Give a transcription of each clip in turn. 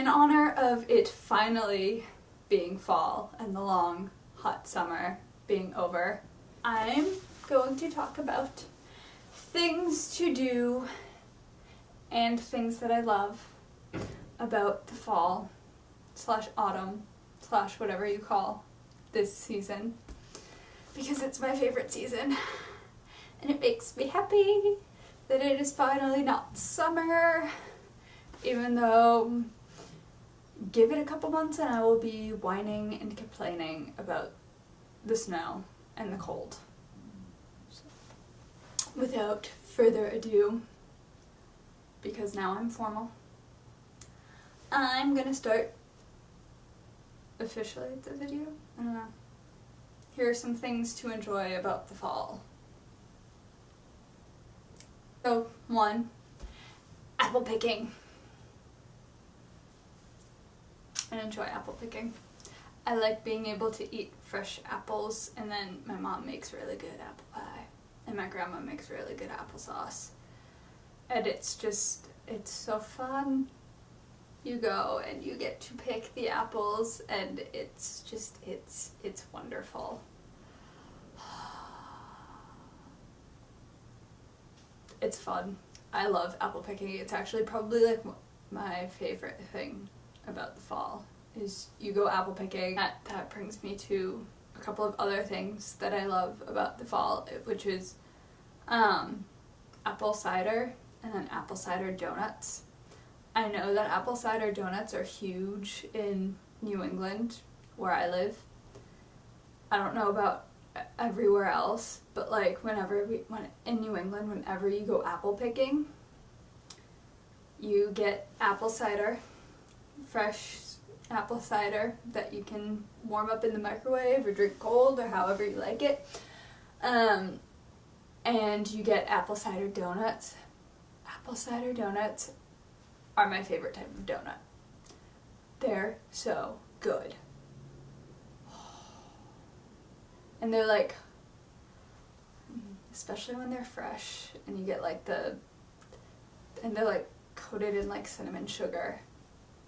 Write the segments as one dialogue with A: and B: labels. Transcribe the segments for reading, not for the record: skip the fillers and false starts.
A: In honor of it finally being fall and the long, hot summer being over, I'm going to talk about things to do and things that I love about the fall / autumn / whatever you call this season, because it's my favorite season and it makes me happy that it is finally not summer, even though give it a couple months and I will be whining and complaining about the snow and the cold. So, without further ado, because now I'm formal, I'm gonna start officially the video. I don't know. Here are some things to enjoy about the fall. So, 1, apple picking. I enjoy apple picking. I like being able to eat fresh apples, and then my mom makes really good apple pie, and my grandma makes really good applesauce. And it's so fun. You go and you get to pick the apples, and it's wonderful. It's fun. I love apple picking. It's actually probably like my favorite thing about the fall is you go apple picking. That brings me to a couple of other things that I love about the fall, which is apple cider and then apple cider donuts. I know that apple cider donuts are huge in New England, where I live. I don't know about everywhere else, but like in New England, whenever you go apple picking, you get apple cider, fresh apple cider that you can warm up in the microwave or drink cold or however you like it. And you get apple cider donuts. Apple cider donuts are my favorite type of donut. They're so good. And they're like, especially when they're fresh and you get like and they're like coated in like cinnamon sugar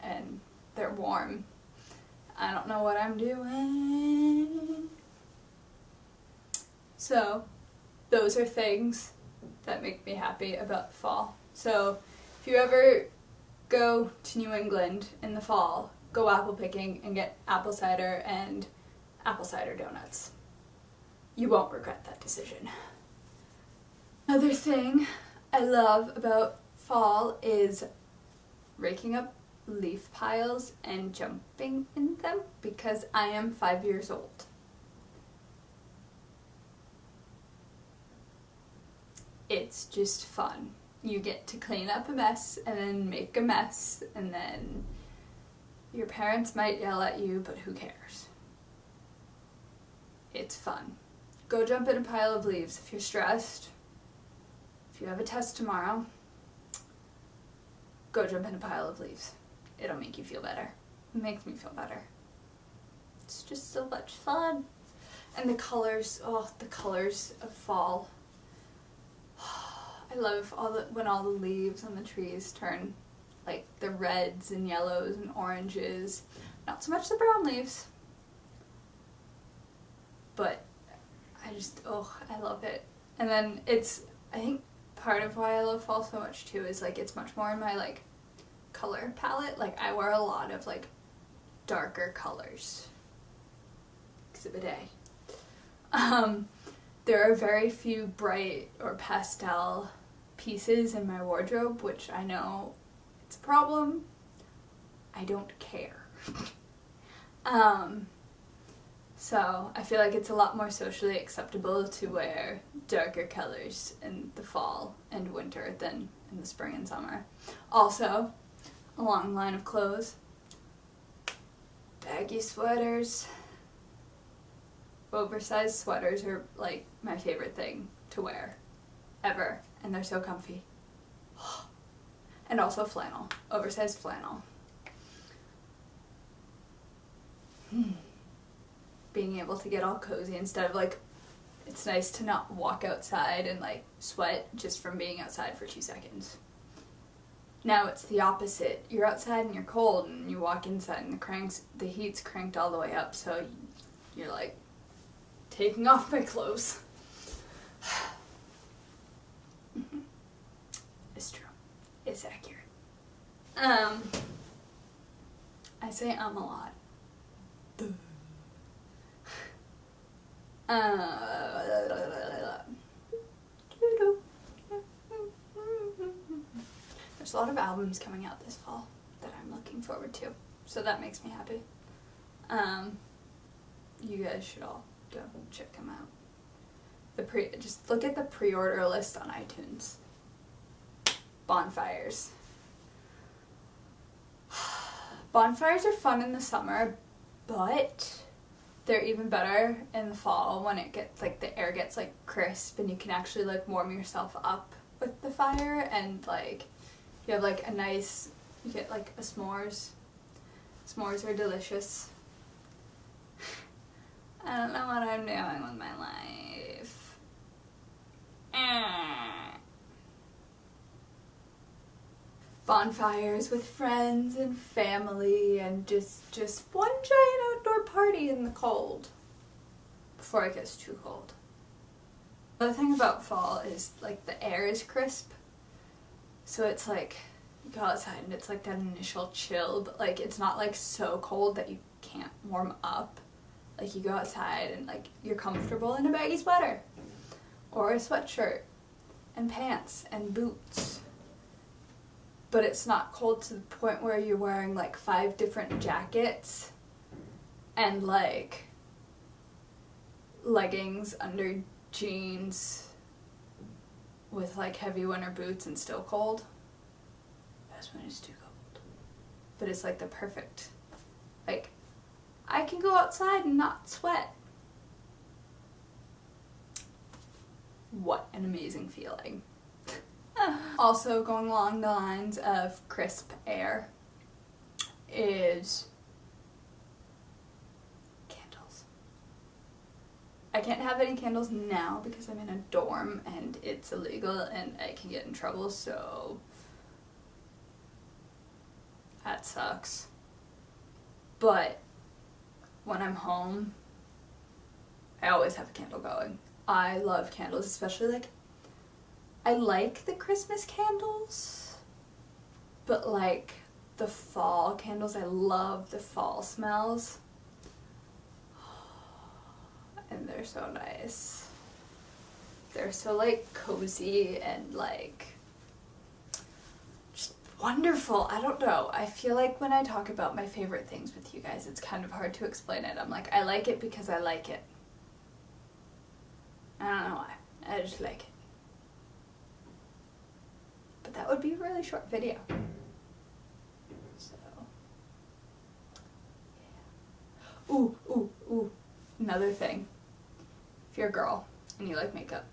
A: and they're warm. I don't know what I'm doing. So those are things that make me happy about the fall. So if you ever go to New England in the fall, go apple picking and get apple cider and apple cider donuts. You won't regret that decision. Another thing I love about fall is raking up leaf piles and jumping in them, because I am 5 years old. It's just fun. You get to clean up a mess and then make a mess, and then your parents might yell at you, but who cares? It's fun. Go jump in a pile of leaves if you're stressed. If you have a test tomorrow, go jump in a pile of leaves. It'll make you feel better. It makes me feel better. It's just so much fun. And the colors, the colors of fall. I love when all the leaves on the trees turn like the reds and yellows and oranges. Not so much the brown leaves. But I love it. And then I think part of why I love fall so much too is like it's much more in my like color palette. Like I wear a lot of like darker colors. Exhibit A. There are very few bright or pastel pieces in my wardrobe, which I know it's a problem. I don't care. So I feel like it's a lot more socially acceptable to wear darker colors in the fall and winter than in the spring and summer. Also, along the line of clothes, baggy sweaters. Oversized sweaters are like my favorite thing to wear ever, and they're so comfy. And also flannel, oversized flannel. Being able to get all cozy instead of like, it's nice to not walk outside and like sweat just from being outside for 2 seconds. Now it's the opposite. You're outside and you're cold, and you walk inside and the heat's cranked all the way up, so you're like taking off my clothes. It's true. It's accurate. I say a lot. There's a lot of albums coming out this fall that I'm looking forward to, so that makes me happy. You guys should all go check them out. Just look at the pre-order list on iTunes. Bonfires. Bonfires are fun in the summer, but they're even better in the fall when it gets like the air gets like crisp and you can actually like warm yourself up with the fire, and like you have like you get like a s'mores. S'mores are delicious. I don't know what I'm doing with my life. Bonfires with friends and family, and just one giant outdoor party in the cold before it gets too cold. The thing about fall is like the air is crisp, so it's like you go outside and it's like that initial chill, but like it's not like so cold that you can't warm up. Like you go outside and like you're comfortable in a baggy sweater or a sweatshirt and pants and boots. But it's not cold to the point where you're wearing like 5 different jackets and like leggings under jeans with like heavy winter boots and still cold. That's when it's too cold. But it's like the perfect, like I can go outside and not sweat. What an amazing feeling. Also, going along the lines of crisp air is candles. I can't have any candles now because I'm in a dorm and it's illegal and I can get in trouble, so that sucks. But when I'm home, I always have a candle going. I love candles, especially like I like the Christmas candles, but like the fall candles, I love the fall smells. And they're so nice. They're so like cozy and like just wonderful. I don't know. I feel like when I talk about my favorite things with you guys, it's kind of hard to explain it. I'm like, I like it because I like it. I don't know why. I just like it. But that would be a really short video. So, yeah. Ooh. Another thing. If you're a girl and you like makeup,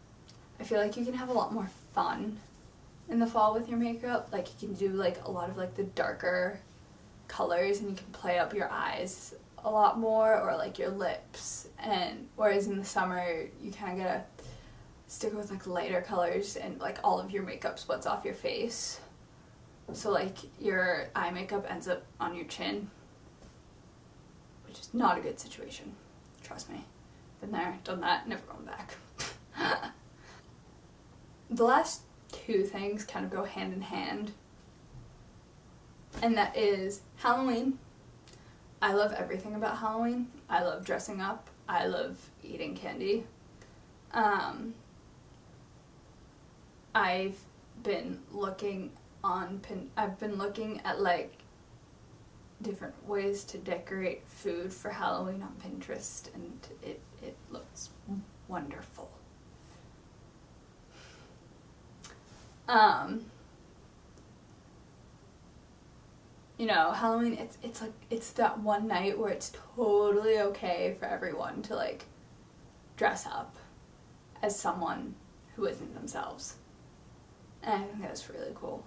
A: I feel like you can have a lot more fun in the fall with your makeup. Like you can do like a lot of like the darker colors and you can play up your eyes a lot more, or like your lips. And whereas in the summer you kind of gotta stick with like lighter colors and like all of your makeup splits off your face, so like your eye makeup ends up on your chin, which is not a good situation. Trust me, been there, done that, never going back. The last 2 things kind of go hand in hand, and that is Halloween. I love everything about Halloween. I love dressing up. I love eating candy. I've been looking at like different ways to decorate food for Halloween on Pinterest, and it looks wonderful. You know, Halloween, it's like, it's that one night where it's totally okay for everyone to like dress up as someone who isn't themselves. And I think that's really cool.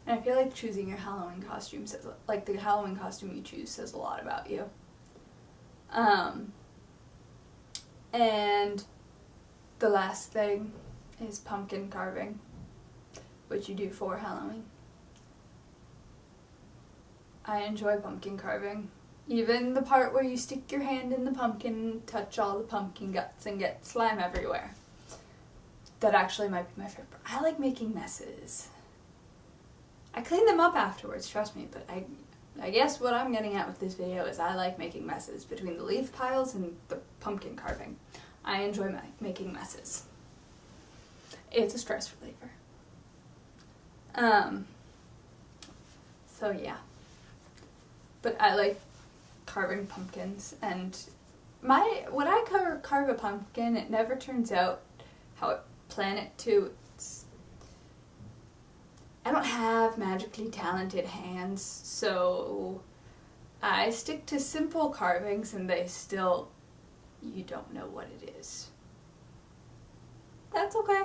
A: And I feel like choosing your Halloween costume says, like the Halloween costume you choose says a lot about you. And the last thing is pumpkin carving, which you do for Halloween. I enjoy pumpkin carving. Even the part where you stick your hand in the pumpkin, touch all the pumpkin guts, and get slime everywhere. That actually might be my favorite part. I like making messes. I clean them up afterwards, trust me, but I guess what I'm getting at with this video is I like making messes between the leaf piles and the pumpkin carving. I enjoy making messes. It's a stress reliever. So yeah. But I like carving pumpkins, and when I carve a pumpkin, it never turns out how I plan it to. I don't have magically talented hands, so I stick to simple carvings, and you don't know what it is. That's okay.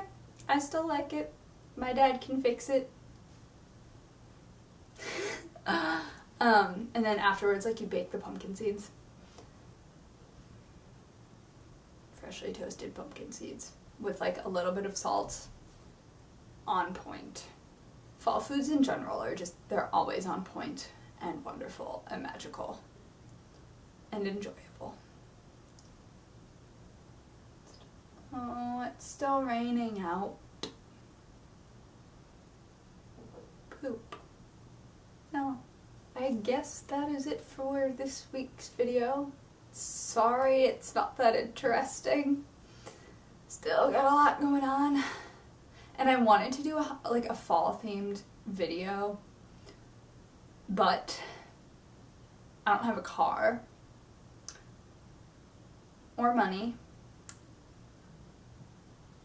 A: I still like it. My dad can fix it. And then afterwards, like, you bake the pumpkin seeds. Freshly toasted pumpkin seeds with like a little bit of salt. On point. Fall foods in general they're always on point and wonderful and magical and enjoyable. Oh, it's still raining out. Poop. No. I guess that is it for this week's video. Sorry it's not that interesting. Still got a lot going on. And I wanted to do a fall themed video, but I don't have a car or money.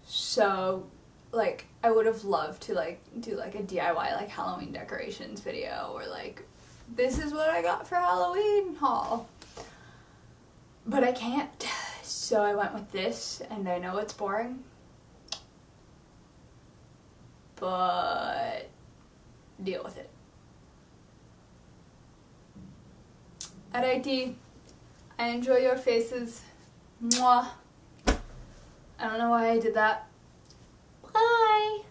A: So like I would have loved to do a DIY Halloween decorations video, or this is what I got for Halloween haul. But I can't, so I went with this, and I know it's boring, but deal with it. At IT, I enjoy your faces. Mwah. I don't know why I did that. Bye!